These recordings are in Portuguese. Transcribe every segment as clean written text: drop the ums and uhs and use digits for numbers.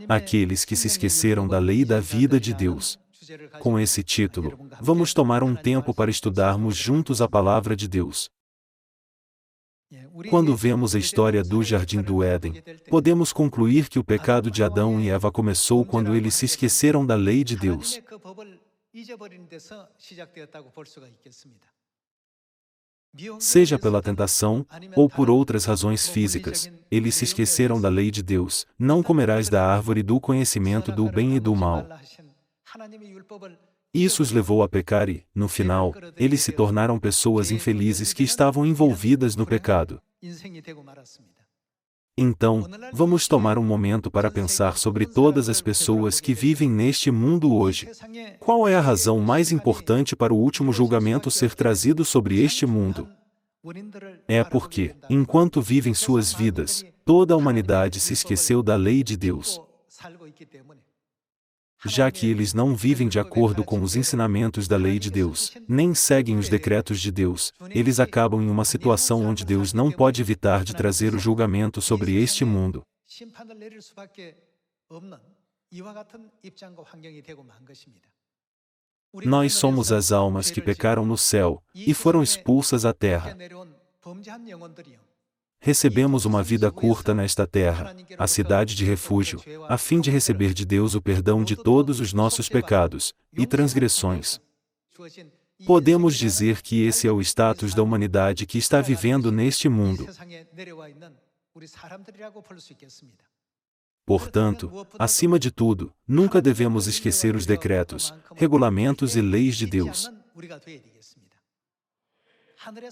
Aqueles que se esqueceram da lei da vida de Deus. Com esse título, vamos tomar um tempo para estudarmos juntos a palavra de Deus. Quando vemos a história do Jardim do Éden, podemos concluir que o pecado de Adão e Eva começou quando eles se esqueceram da lei de Deus. Seja pela tentação, ou por outras razões físicas, eles se esqueceram da lei de Deus: não comerás da árvore do conhecimento do bem e do mal. Isso os levou a pecar e, no final, eles se tornaram pessoas infelizes que estavam envolvidas no pecado. Então, vamos tomar um momento para pensar sobre todas as pessoas que vivem neste mundo hoje. Qual é a razão mais importante para o último julgamento ser trazido sobre este mundo? É porque, enquanto vivem suas vidas, toda a humanidade se esqueceu da lei de Deus. Já que eles não vivem de acordo com os ensinamentos da lei de Deus, nem seguem os decretos de Deus, eles acabam em uma situação onde Deus não pode evitar de trazer o julgamento sobre este mundo. Nós somos as almas que pecaram no céu, e foram expulsas à terra. Recebemos uma vida curta nesta terra, a cidade de refúgio, a fim de receber de Deus o perdão de todos os nossos pecados e transgressões. Podemos dizer que esse é o status da humanidade que está vivendo neste mundo. Portanto, acima de tudo, nunca devemos esquecer os decretos, regulamentos e leis de Deus.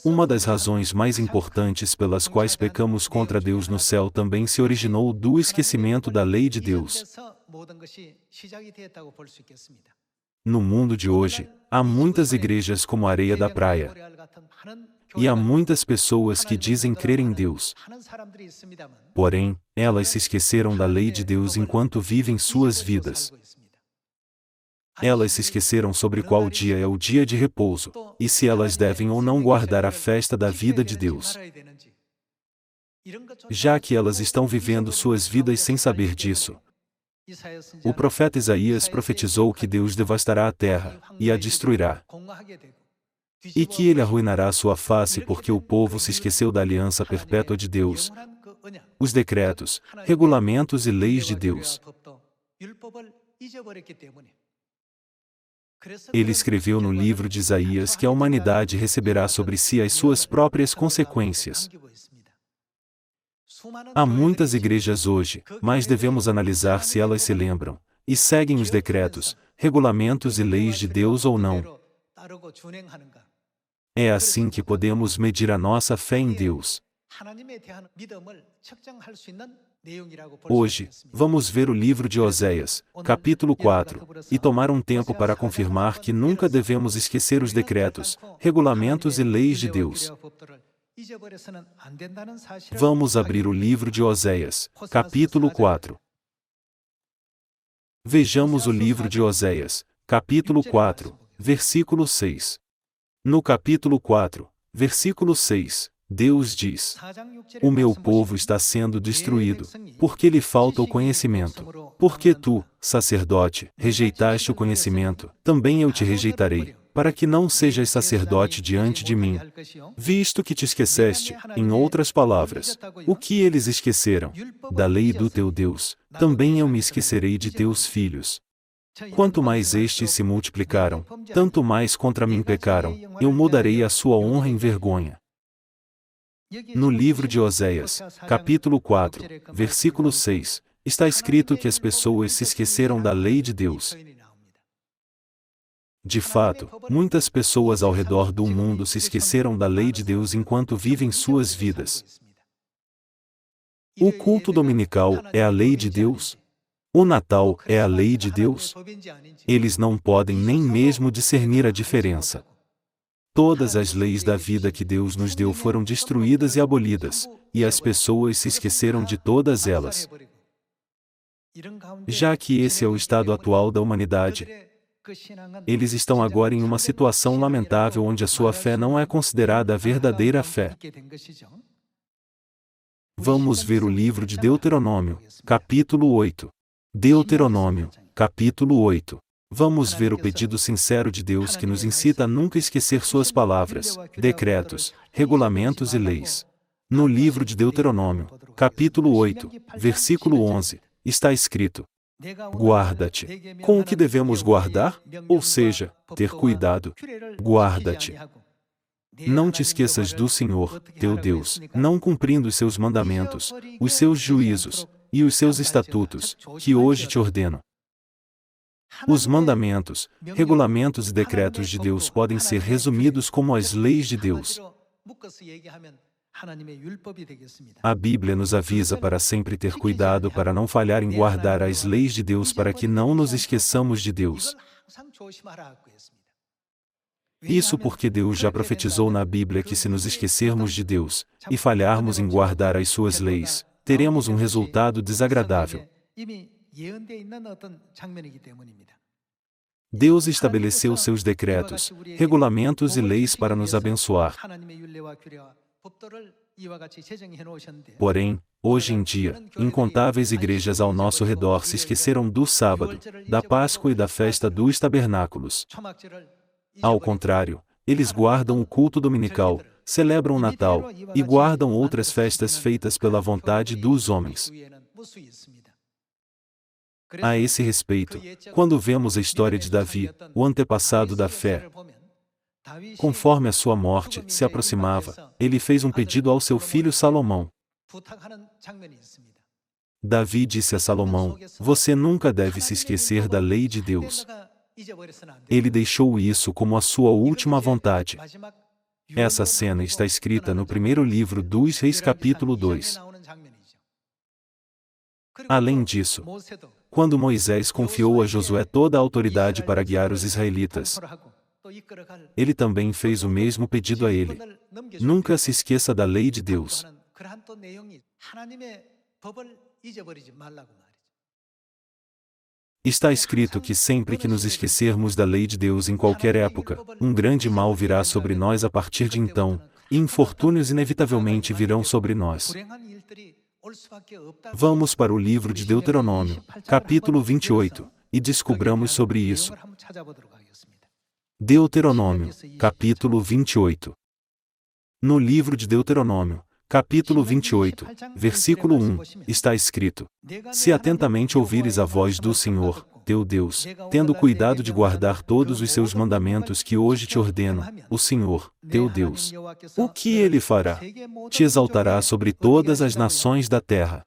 Uma das razões mais importantes pelas quais pecamos contra Deus no céu também se originou do esquecimento da lei de Deus. No mundo de hoje, há muitas igrejas como a areia da praia. E há muitas pessoas que dizem crer em Deus. Porém, elas se esqueceram da lei de Deus enquanto vivem suas vidas. Elas se esqueceram sobre qual dia é o dia de repouso, e se elas devem ou não guardar a festa da vida de Deus. Já que elas estão vivendo suas vidas sem saber disso, o profeta Isaías profetizou que Deus devastará a terra, e a destruirá. E que ele arruinará sua face porque o povo se esqueceu da aliança perpétua de Deus, os decretos, regulamentos e leis de Deus. Ele escreveu no livro de Isaías que a humanidade receberá sobre si as suas próprias consequências. Há muitas igrejas hoje, mas devemos analisar se elas se lembram e seguem os decretos, regulamentos e leis de Deus ou não. É assim que podemos medir a nossa fé em Deus. Hoje, vamos ver o livro de Oséias, capítulo 4, e tomar um tempo para confirmar que nunca devemos esquecer os decretos, regulamentos e leis de Deus. Vamos abrir o livro de Oséias, capítulo 4. Vejamos o livro de Oséias, capítulo 4, versículo 6. No capítulo 4, versículo 6, Deus diz: o meu povo está sendo destruído, porque lhe falta o conhecimento. Porque tu, sacerdote, rejeitaste o conhecimento, também eu te rejeitarei, para que não sejas sacerdote diante de mim. Visto que te esqueceste, em outras palavras, o que eles esqueceram? Da lei do teu Deus, também eu me esquecerei de teus filhos. Quanto mais estes se multiplicaram, tanto mais contra mim pecaram, eu mudarei a sua honra em vergonha. No livro de Oséias, capítulo 4, versículo 6, está escrito que as pessoas se esqueceram da lei de Deus. De fato, muitas pessoas ao redor do mundo se esqueceram da lei de Deus enquanto vivem suas vidas. O culto dominical é a lei de Deus? O Natal é a lei de Deus? Eles não podem nem mesmo discernir a diferença. Todas as leis da vida que Deus nos deu foram destruídas e abolidas, e as pessoas se esqueceram de todas elas. Já que esse é o estado atual da humanidade, eles estão agora em uma situação lamentável onde a sua fé não é considerada a verdadeira fé. Vamos ver o livro de Deuteronômio, capítulo 8. Deuteronômio, capítulo 8. Vamos ver o pedido sincero de Deus que nos incita a nunca esquecer suas palavras, decretos, regulamentos e leis. No livro de Deuteronômio, capítulo 8, versículo 11, está escrito: Guarda-te. Com o que devemos guardar? Ou seja, ter cuidado. Guarda-te. Não te esqueças do Senhor, teu Deus, não cumprindo os seus mandamentos, os seus juízos e os seus estatutos, que hoje te ordeno. Os mandamentos, regulamentos e decretos de Deus podem ser resumidos como as leis de Deus. A Bíblia nos avisa para sempre ter cuidado para não falhar em guardar as leis de Deus para que não nos esqueçamos de Deus. Isso porque Deus já profetizou na Bíblia que se nos esquecermos de Deus, e falharmos em guardar as suas leis, teremos um resultado desagradável. Deus estabeleceu seus decretos, regulamentos e leis para nos abençoar. Porém, hoje em dia, incontáveis igrejas ao nosso redor se esqueceram do sábado, da Páscoa e da festa dos tabernáculos. Ao contrário, eles guardam o culto dominical, celebram o Natal, e guardam outras festas feitas pela vontade dos homens. A esse respeito, quando vemos a história de Davi, o antepassado da fé, conforme a sua morte se aproximava, ele fez um pedido ao seu filho Salomão. Davi disse a Salomão: Você nunca deve se esquecer da lei de Deus. Ele deixou isso como a sua última vontade. Essa cena está escrita no primeiro livro dos Reis, capítulo 2. Além disso, quando Moisés confiou a Josué toda a autoridade para guiar os israelitas, ele também fez o mesmo pedido a ele: Nunca se esqueça da lei de Deus. Está escrito que sempre que nos esquecermos da lei de Deus em qualquer época, um grande mal virá sobre nós a partir de então, e infortúnios inevitavelmente virão sobre nós. Vamos para o livro de Deuteronômio, capítulo 28, e descubramos sobre isso. Deuteronômio, capítulo 28. No livro de Deuteronômio, capítulo 28, versículo 1, está escrito: Se atentamente ouvires a voz do Senhor, teu Deus, tendo cuidado de guardar todos os seus mandamentos que hoje te ordeno, o Senhor, teu Deus, o que ele fará? Te exaltará sobre todas as nações da terra.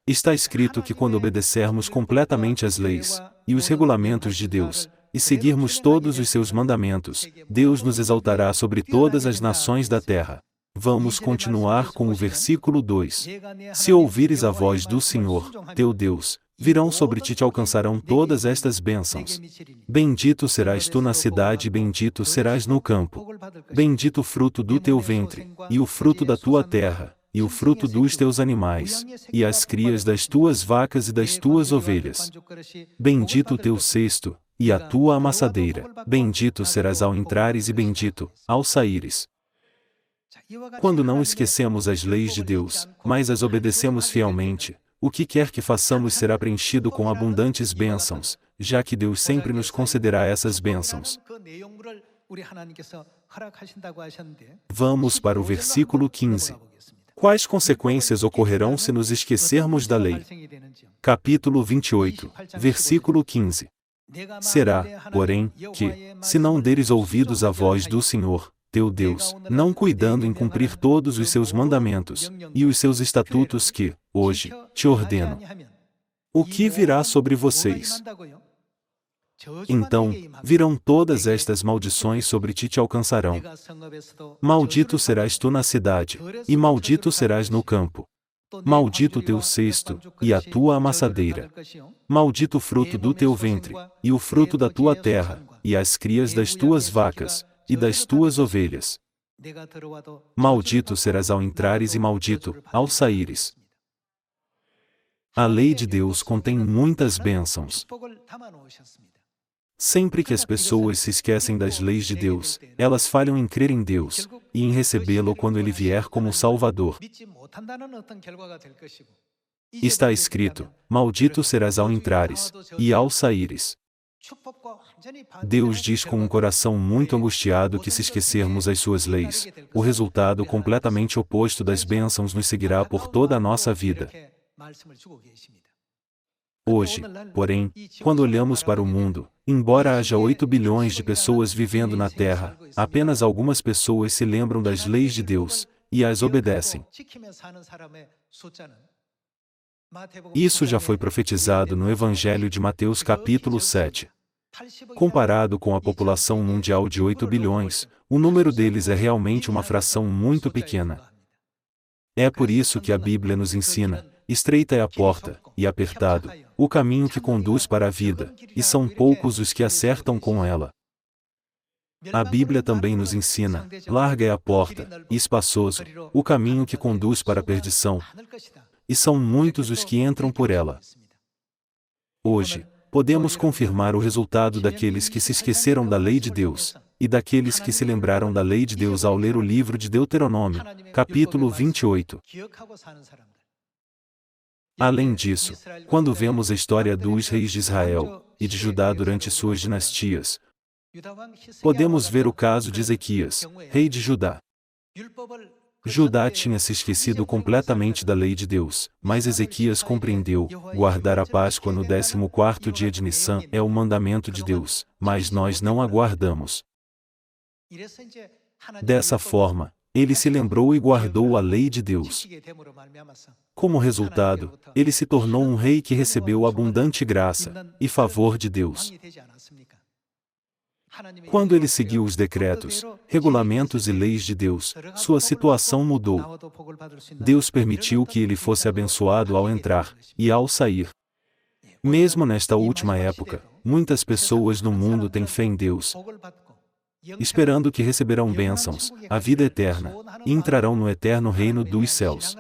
Está escrito que quando obedecermos completamente as leis e os regulamentos de Deus, e seguirmos todos os seus mandamentos, Deus nos exaltará sobre todas as nações da terra. Vamos continuar com o versículo 2. Se ouvires a voz do Senhor, teu Deus, virão sobre ti e te alcançarão todas estas bênçãos. Bendito serás tu na cidade e bendito serás no campo. Bendito o fruto do teu ventre, e o fruto da tua terra, e o fruto dos teus animais, e as crias das tuas vacas e das tuas ovelhas. Bendito o teu cesto, e a tua amassadeira. Bendito serás ao entrares e bendito, ao saíres. Quando não esquecemos as leis de Deus, mas as obedecemos fielmente, o que quer que façamos será preenchido com abundantes bênçãos, já que Deus sempre nos concederá essas bênçãos. Vamos para o versículo 15. Quais consequências ocorrerão se nos esquecermos da lei? Capítulo 28, versículo 15. Será, porém, que, se não deres ouvidos à voz do Senhor, teu Deus, não cuidando em cumprir todos os seus mandamentos, e os seus estatutos que, hoje, te ordeno, o que virá sobre vocês? Então, virão todas estas maldições sobre ti e te alcançarão. Maldito serás tu na cidade, e maldito serás no campo. Maldito o teu cesto, e a tua amassadeira. Maldito o fruto do teu ventre, e o fruto da tua terra, e as crias das tuas vacas, e das tuas ovelhas. Maldito serás ao entrares e maldito, ao saíres. A lei de Deus contém muitas bênçãos. Sempre que as pessoas se esquecem das leis de Deus, elas falham em crer em Deus, e em recebê-lo quando Ele vier como Salvador. Está escrito: maldito serás ao entrares, e ao saíres. Deus diz com um coração muito angustiado que se esquecermos as suas leis, o resultado completamente oposto das bênçãos nos seguirá por toda a nossa vida. Hoje, porém, quando olhamos para o mundo, embora haja 8 bilhões de pessoas vivendo na Terra, apenas algumas pessoas se lembram das leis de Deus, e as obedecem. Isso já foi profetizado no Evangelho de Mateus capítulo 7. Comparado com a população mundial de 8 bilhões, o número deles é realmente uma fração muito pequena. É por isso que a Bíblia nos ensina: estreita é a porta, e apertado, o caminho que conduz para a vida, e são poucos os que acertam com ela. A Bíblia também nos ensina: larga é a porta, e espaçoso, o caminho que conduz para a perdição, e são muitos os que entram por ela. Hoje, podemos confirmar o resultado daqueles que se esqueceram da lei de Deus, e daqueles que se lembraram da lei de Deus ao ler o livro de Deuteronômio, capítulo 28. Além disso, quando vemos a história dos reis de Israel e de Judá durante suas dinastias, podemos ver o caso de Ezequias, rei de Judá. Judá tinha se esquecido completamente da lei de Deus, mas Ezequias compreendeu: guardar a Páscoa no 14º dia de Nissan é o mandamento de Deus, mas nós não a guardamos. Dessa forma, ele se lembrou e guardou a lei de Deus. Como resultado, ele se tornou um rei que recebeu abundante graça e favor de Deus. Quando ele seguiu os decretos, regulamentos e leis de Deus, sua situação mudou. Deus permitiu que ele fosse abençoado ao entrar e ao sair. Mesmo nesta última época, muitas pessoas no mundo têm fé em Deus, esperando que receberão bênçãos, a vida eterna, e entrarão no eterno reino dos céus.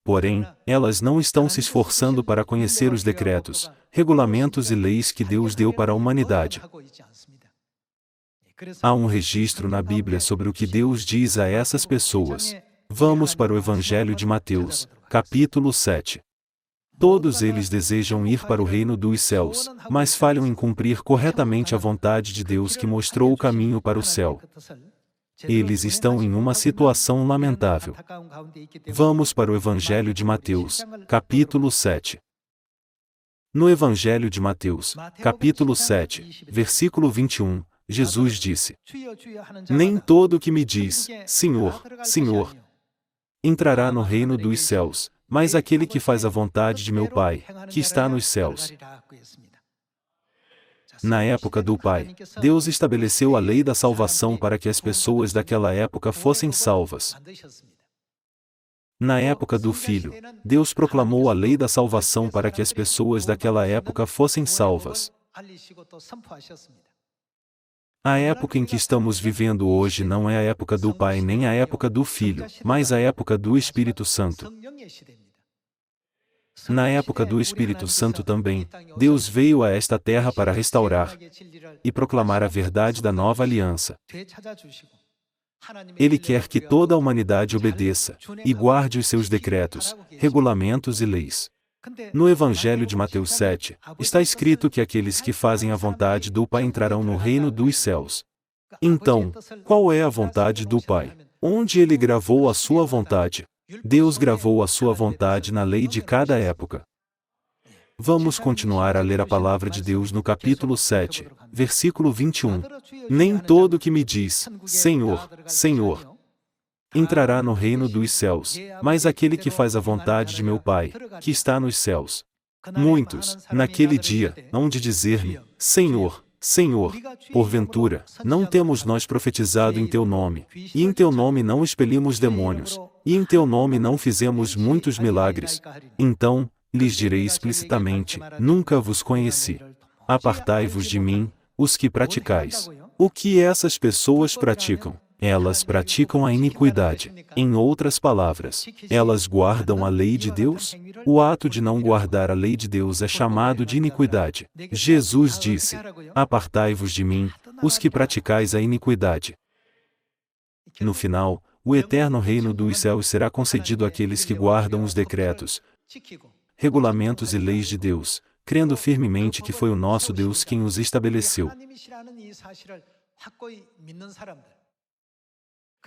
Porém, elas não estão se esforçando para conhecer os decretos, regulamentos e leis que Deus deu para a humanidade. Há um registro na Bíblia sobre o que Deus diz a essas pessoas. Vamos para o Evangelho de Mateus, capítulo 7. Todos eles desejam ir para o reino dos céus, mas falham em cumprir corretamente a vontade de Deus que mostrou o caminho para o céu. Eles estão em uma situação lamentável. Vamos para o Evangelho de Mateus, capítulo 7. No Evangelho de Mateus, capítulo 7, versículo 21, Jesus disse: nem todo o que me diz, Senhor, Senhor, entrará no reino dos céus, mas aquele que faz a vontade de meu Pai, que está nos céus. Na época do Pai, Deus estabeleceu a lei da salvação para que as pessoas daquela época fossem salvas. Na época do Filho, Deus proclamou a lei da salvação para que as pessoas daquela época fossem salvas. A época em que estamos vivendo hoje não é a época do Pai nem a época do Filho, mas a época do Espírito Santo. Na época do Espírito Santo também, Deus veio a esta terra para restaurar e proclamar a verdade da nova aliança. Ele quer que toda a humanidade obedeça e guarde os seus decretos, regulamentos e leis. No Evangelho de Mateus 7, está escrito que aqueles que fazem a vontade do Pai entrarão no reino dos céus. Então, qual é a vontade do Pai? Onde ele gravou a sua vontade? Deus gravou a sua vontade na lei de cada época. Vamos continuar a ler a palavra de Deus no capítulo 7, versículo 21. Nem todo o que me diz, Senhor, Senhor, entrará no reino dos céus, mas aquele que faz a vontade de meu Pai, que está nos céus. Muitos, naquele dia, hão de dizer-me: Senhor, Senhor, porventura, não temos nós profetizado em teu nome, e em teu nome não expelimos demônios, e em teu nome não fizemos muitos milagres? Então, lhes direi explicitamente: nunca vos conheci. Apartai-vos de mim, os que praticais. O que essas pessoas praticam? Elas praticam a iniquidade. Em outras palavras, elas guardam a lei de Deus? O ato de não guardar a lei de Deus é chamado de iniquidade. Jesus disse: apartai-vos de mim, os que praticais a iniquidade. No final, o eterno reino dos céus será concedido àqueles que guardam os decretos, regulamentos e leis de Deus, crendo firmemente que foi o nosso Deus quem os estabeleceu.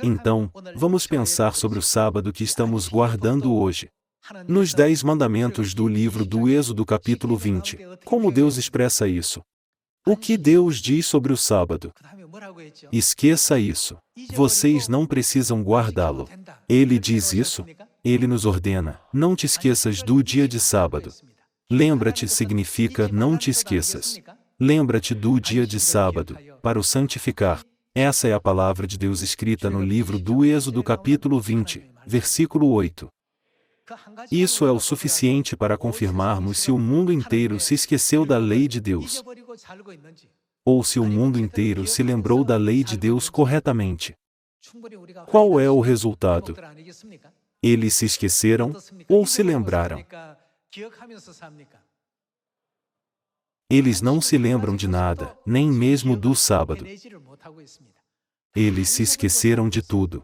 Então, vamos pensar sobre o sábado que estamos guardando hoje. Nos 10 mandamentos do livro do Êxodo capítulo 20, como Deus expressa isso? O que Deus diz sobre o sábado? Esqueça isso. Vocês não precisam guardá-lo. Ele diz isso? Ele nos ordena: não te esqueças do dia de sábado. Lembra-te significa não te esqueças. Lembra-te do dia de sábado, para o santificar. Essa é a palavra de Deus escrita no livro do Êxodo capítulo 20, versículo 8. Isso é o suficiente para confirmarmos se o mundo inteiro se esqueceu da lei de Deus, ou se o mundo inteiro se lembrou da lei de Deus corretamente. Qual é o resultado? Eles se esqueceram, ou se lembraram? Eles não se lembram de nada, nem mesmo do sábado. Eles se esqueceram de tudo.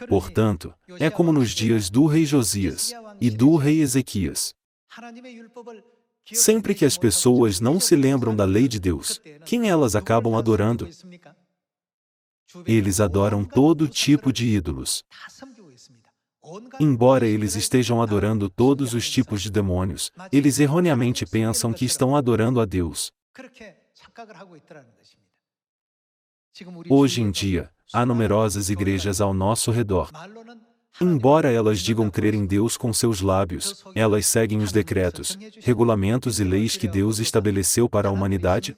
Portanto, é como nos dias do rei Josias e do rei Ezequias. Sempre que as pessoas não se lembram da lei de Deus, quem elas acabam adorando? Eles adoram todo tipo de ídolos. Embora eles estejam adorando todos os tipos de demônios, eles erroneamente pensam que estão adorando a Deus. Hoje em dia, há numerosas igrejas ao nosso redor. Embora elas digam crer em Deus com seus lábios, elas seguem os decretos, regulamentos e leis que Deus estabeleceu para a humanidade?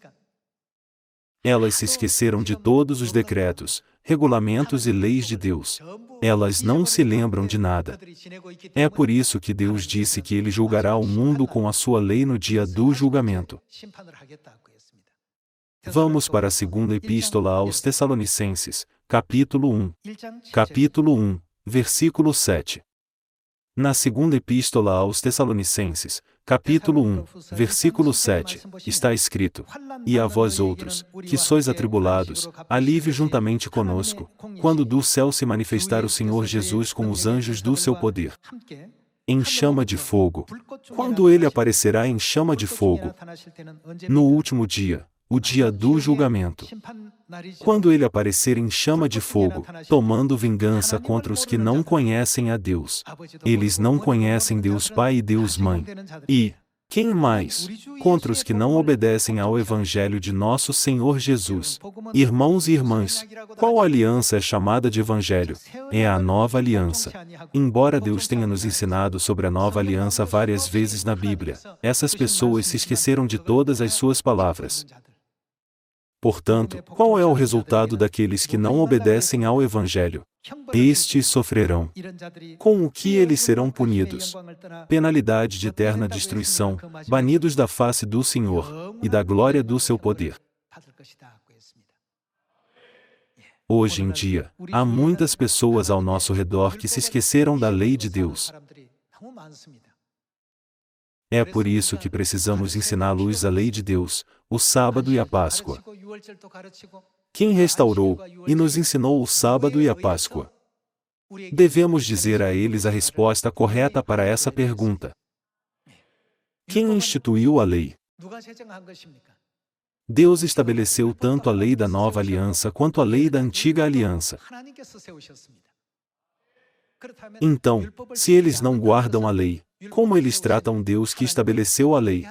Elas se esqueceram de todos os decretos, regulamentos e leis de Deus. Elas não se lembram de nada. É por isso que Deus disse que Ele julgará o mundo com a sua lei no dia do julgamento. Vamos para a segunda epístola aos Tessalonicenses, capítulo 1. Capítulo 1, versículo 7. Na segunda epístola aos Tessalonicenses, capítulo 1, versículo 7, está escrito: E a vós outros, que sois atribulados, alívio juntamente conosco, quando do céu se manifestar o Senhor Jesus com os anjos do seu poder, em chama de fogo. Quando ele aparecerá em chama de fogo? No último dia, o dia do julgamento. Quando ele aparecer em chama de fogo, tomando vingança contra os que não conhecem a Deus. Eles não conhecem Deus Pai e Deus Mãe. E, quem mais? Contra os que não obedecem ao Evangelho de nosso Senhor Jesus. Irmãos e irmãs, qual aliança é chamada de Evangelho? É a nova aliança. Embora Deus tenha nos ensinado sobre a nova aliança várias vezes na Bíblia, essas pessoas se esqueceram de todas as suas palavras. Portanto, qual é o resultado daqueles que não obedecem ao Evangelho? Estes sofrerão. Com o que eles serão punidos? Penalidade de eterna destruição, banidos da face do Senhor, e da glória do seu poder. Hoje em dia, há muitas pessoas ao nosso redor que se esqueceram da lei de Deus. É por isso que precisamos ensiná-los a lei de Deus, o sábado e a Páscoa. Quem restaurou e nos ensinou o sábado e a Páscoa? Devemos dizer a eles a resposta correta para essa pergunta. Quem instituiu a lei? Deus estabeleceu tanto a lei da nova aliança quanto a lei da antiga aliança. Então, se eles não guardam a lei, como eles tratam Deus que estabeleceu a lei?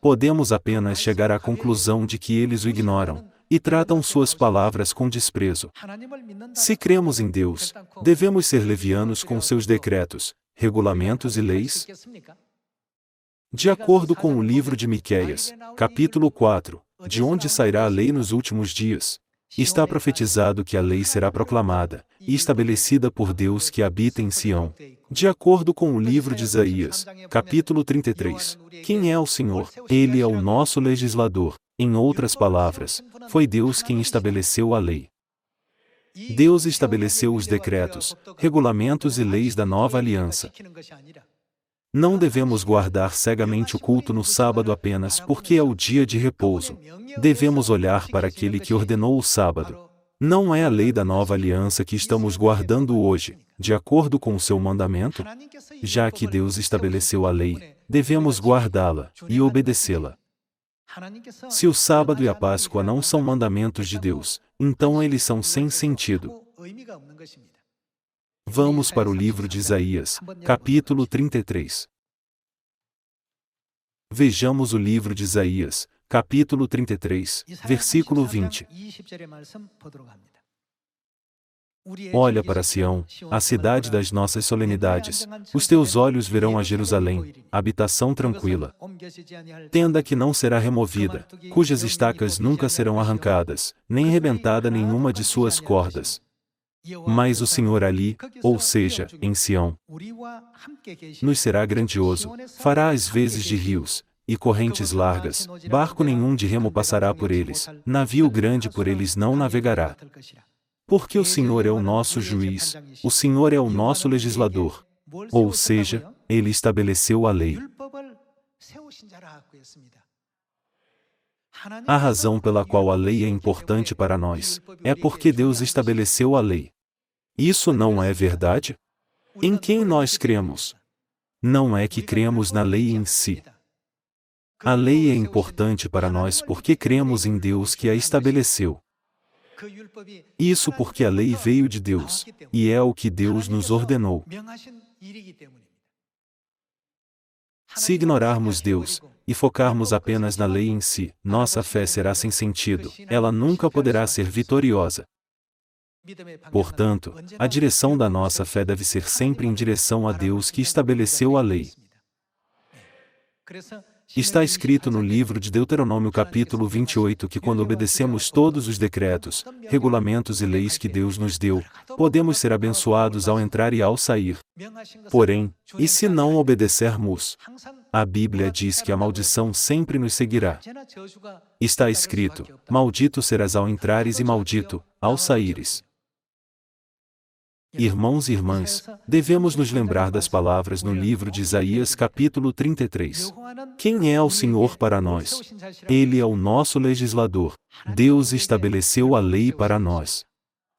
Podemos apenas chegar à conclusão de que eles o ignoram, e tratam suas palavras com desprezo. Se cremos em Deus, devemos ser levianos com seus decretos, regulamentos e leis? De acordo com o livro de Miqueias, capítulo 4, de onde sairá a lei nos últimos dias? Está profetizado que a lei será proclamada e estabelecida por Deus que habita em Sião. De acordo com o livro de Isaías, capítulo 33, quem é o Senhor? Ele é o nosso legislador. Em outras palavras, foi Deus quem estabeleceu a lei. Deus estabeleceu os decretos, regulamentos e leis da nova aliança. Não devemos guardar cegamente o culto no sábado apenas porque é o dia de repouso. Devemos olhar para aquele que ordenou o sábado, Não é a lei da nova aliança que estamos guardando hoje, de acordo com o seu mandamento? Já que Deus estabeleceu a lei, devemos guardá-la e obedecê-la. Se o sábado e a Páscoa não são mandamentos de Deus, então eles são sem sentido. Vamos para o livro de Isaías, capítulo 33. Vejamos o livro de Isaías, capítulo 33, versículo 20. Olha para Sião, a cidade das nossas solenidades. Os teus olhos verão a Jerusalém, habitação tranquila. Tenda que não será removida, cujas estacas nunca serão arrancadas, nem rebentada nenhuma de suas cordas. Mas o Senhor ali, ou seja, em Sião, nos será grandioso, fará as vezes de rios, e correntes largas, barco nenhum de remo passará por eles, navio grande por eles não navegará. Porque o Senhor é o nosso juiz, o Senhor é o nosso legislador. Ou seja, Ele estabeleceu a lei. A razão pela qual a lei é importante para nós, é porque Deus estabeleceu a lei. Isso não é verdade? Em quem nós cremos? Não é que cremos na lei em si. A lei é importante para nós porque cremos em Deus que a estabeleceu. Isso porque a lei veio de Deus, e é o que Deus nos ordenou. Se ignorarmos Deus, e focarmos apenas na lei em si, nossa fé será sem sentido, ela nunca poderá ser vitoriosa. Portanto, a direção da nossa fé deve ser sempre em direção a Deus que estabeleceu a lei. Está escrito no livro de Deuteronômio capítulo 28 que quando obedecemos todos os decretos, regulamentos e leis que Deus nos deu, podemos ser abençoados ao entrar e ao sair. Porém, e se não obedecermos? A Bíblia diz que a maldição sempre nos seguirá. Está escrito: maldito serás ao entrares e maldito, ao saíres. Irmãos e irmãs, devemos nos lembrar das palavras no livro de Isaías capítulo 33. Quem é o Senhor para nós? Ele é o nosso legislador. Deus estabeleceu a lei para nós.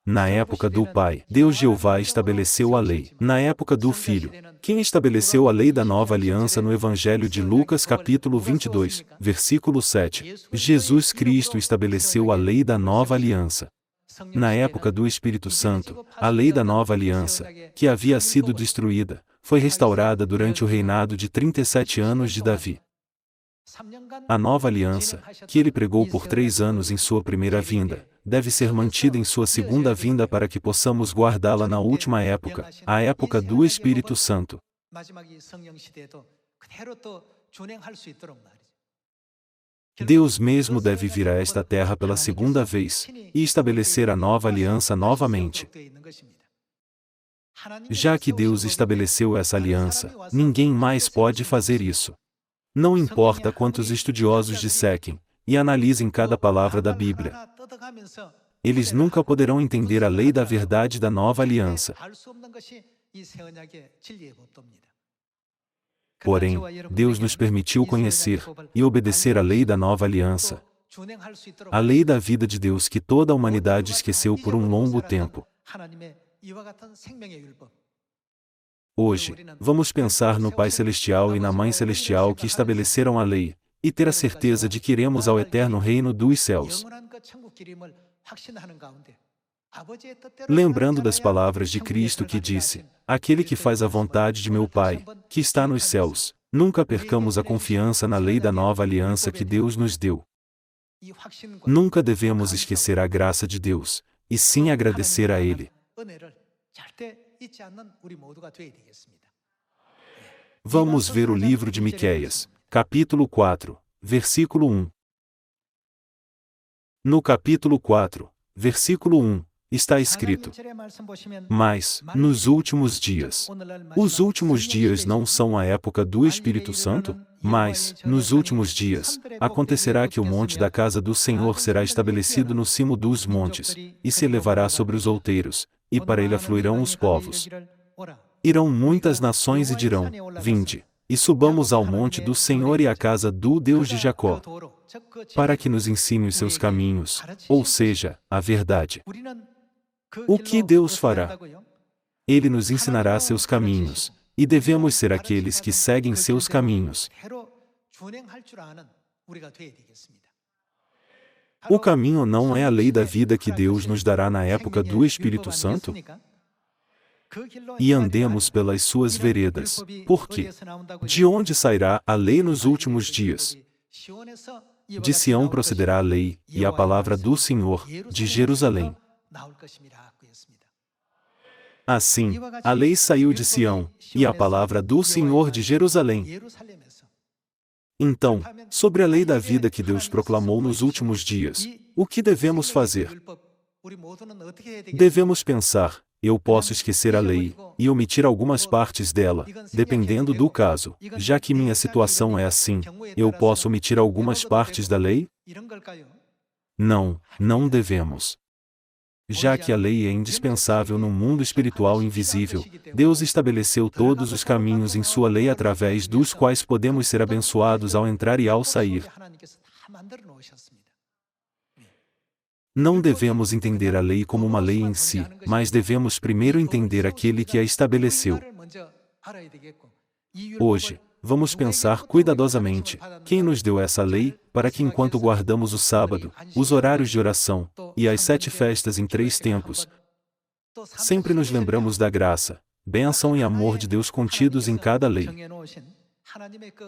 Na época do Pai, Deus Jeová estabeleceu a lei. Na época do Filho, quem estabeleceu a lei da nova aliança no Evangelho de Lucas capítulo 22, versículo 7, Jesus Cristo estabeleceu a lei da nova aliança. Na época do Espírito Santo, a lei da nova aliança, que havia sido destruída, foi restaurada durante o reinado de 37 anos de Davi. A nova aliança, que ele pregou por 3 anos em sua primeira vinda, deve ser mantida em sua segunda vinda para que possamos guardá-la na última época, a época do Espírito Santo. Deus mesmo deve vir a esta terra pela segunda vez, e estabelecer a nova aliança novamente. Já que Deus estabeleceu essa aliança, ninguém mais pode fazer isso. Não importa quantos estudiosos dissequem e analisem cada palavra da Bíblia, eles nunca poderão entender a lei da verdade da nova aliança. Porém, Deus nos permitiu conhecer e obedecer a lei da nova aliança, a lei da vida de Deus que toda a humanidade esqueceu por um longo tempo. Hoje, vamos pensar no Pai Celestial e na Mãe Celestial que estabeleceram a lei, e ter a certeza de que iremos ao eterno reino dos céus. Lembrando das palavras de Cristo que disse: aquele que faz a vontade de meu Pai, que está nos céus, nunca percamos a confiança na lei da nova aliança que Deus nos deu. Nunca devemos esquecer a graça de Deus, e sim agradecer a Ele. Vamos ver o livro de Miqueias, capítulo 4, versículo 1. No capítulo 4, versículo 1, está escrito: mas, nos últimos dias. Os últimos dias não são a época do Espírito Santo? Mas, nos últimos dias, acontecerá que o monte da casa do Senhor será estabelecido no cimo dos montes, e se elevará sobre os outeiros, e para ele afluirão os povos. Irão muitas nações e dirão: vinde, e subamos ao monte do Senhor e à casa do Deus de Jacó, para que nos ensine os seus caminhos, ou seja, a verdade. O que Deus fará? Ele nos ensinará seus caminhos, e devemos ser aqueles que seguem seus caminhos. O caminho não é a lei da vida que Deus nos dará na época do Espírito Santo? E andemos pelas suas veredas. Por quê? De onde sairá a lei nos últimos dias? De Sião procederá a lei, e a palavra do Senhor, de Jerusalém. Assim, a lei saiu de Sião, e a palavra do Senhor de Jerusalém. Então, sobre a lei da vida que Deus proclamou nos últimos dias, o que devemos fazer? Devemos pensar: eu posso esquecer a lei, e omitir algumas partes dela, dependendo do caso. Já que minha situação é assim, eu posso omitir algumas partes da lei? Não, não devemos. Já que a lei é indispensável no mundo espiritual invisível, Deus estabeleceu todos os caminhos em sua lei através dos quais podemos ser abençoados ao entrar e ao sair. Não devemos entender a lei como uma lei em si, mas devemos primeiro entender aquele que a estabeleceu. Hoje, vamos pensar cuidadosamente: quem nos deu essa lei, para que enquanto guardamos o sábado, os horários de oração, e as 7 festas em 3 tempos, sempre nos lembramos da graça, bênção e amor de Deus contidos em cada lei.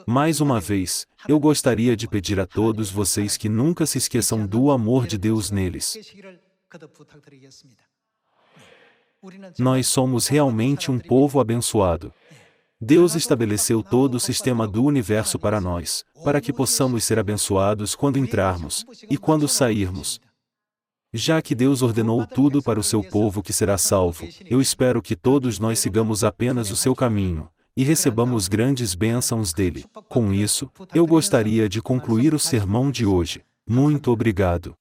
Mais uma vez, eu gostaria de pedir a todos vocês que nunca se esqueçam do amor de Deus neles. Nós somos realmente um povo abençoado. Deus estabeleceu todo o sistema do universo para nós, para que possamos ser abençoados quando entrarmos, e quando sairmos. Já que Deus ordenou tudo para o seu povo que será salvo, eu espero que todos nós sigamos apenas o seu caminho, e recebamos grandes bênçãos dele. Com isso, eu gostaria de concluir o sermão de hoje. Muito obrigado.